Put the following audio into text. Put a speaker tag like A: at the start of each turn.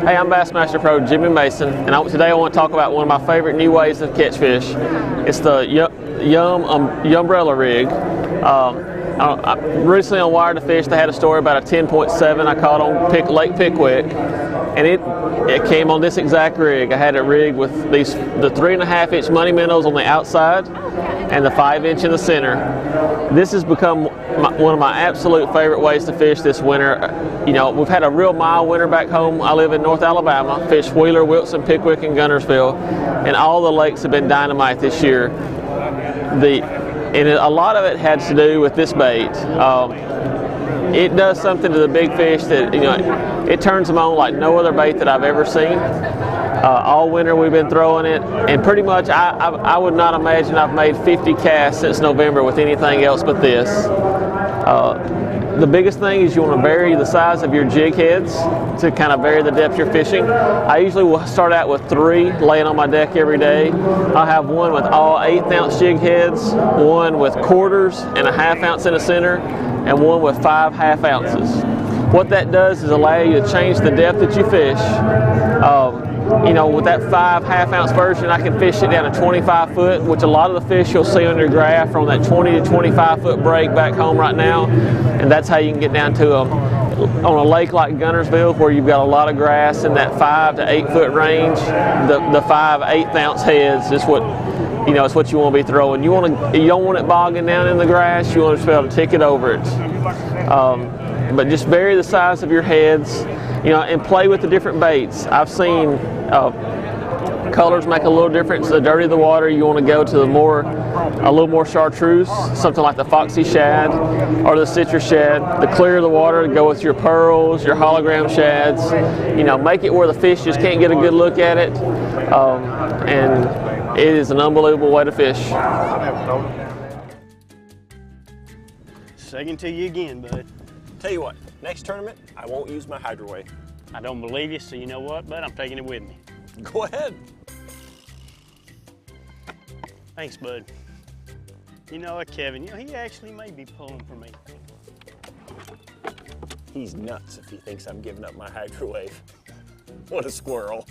A: Hey, I'm Bassmaster Pro Jimmy Mason, and today I want to talk about one of my favorite new ways to catch fish. It's the Yumbrella Rig. Recently on Wire to Fish, they had a story about a 10.7 I caught on Lake Pickwick, and it came on this exact rig. I had it rigged with the 3.5-inch money minnows on the outside and the 5-inch in the center. This has become one of my absolute favorite ways to fish this winter. You know, we've had a real mild winter back home. I live in North Alabama, fish Wheeler, Wilson, Pickwick, and Guntersville, and all the lakes have been dynamite this year. A lot of it had to do with this bait. It does something to the big fish that, you know, it turns them on like no other bait that I've ever seen. All winter we've been throwing it, and pretty much I would not imagine I've made 50 casts since November with anything else but this. The biggest thing is you want to vary the size of your jig heads to kind of vary the depth you're fishing. I usually will start out with 3 laying on my deck every day. I'll have one with all 1/8 ounce jig heads, one with quarters and a 1/2 ounce in the center, and one with 5 1/2 ounces. What that does is allow you to change the depth that you fish. You know, with that 5 1/2 ounce version, I can fish it down to 25 foot, which a lot of the fish you'll see on your graph are on that 20 to 25 foot break back home right now, and that's how you can get down to them. On a lake like Guntersville, where you've got a lot of grass in that 5 to 8 foot range, the 5 1/8 ounce heads is what, you know, it's what you want to be throwing. You don't want it bogging down in the grass. You want to be able to tick it over it. But just vary the size of your heads, you know, and play with the different baits. I've seen colors make a little difference. The dirtier the water, you want to go to a little more chartreuse, something like the Foxy Shad or the Citrus Shad. The clearer the water, go with your pearls, your hologram shads. You know, make it where the fish just can't get a good look at it, and it is an unbelievable way to fish.
B: Second to you again, bud.
C: Tell you what, next tournament, I won't use my hydro wave.
B: I don't believe you, so you know what, bud? I'm taking it with me.
C: Go ahead.
B: Thanks, bud. You know what, Kevin? You know, he actually may be pulling for me.
C: He's nuts if he thinks I'm giving up my hydro wave. What a squirrel.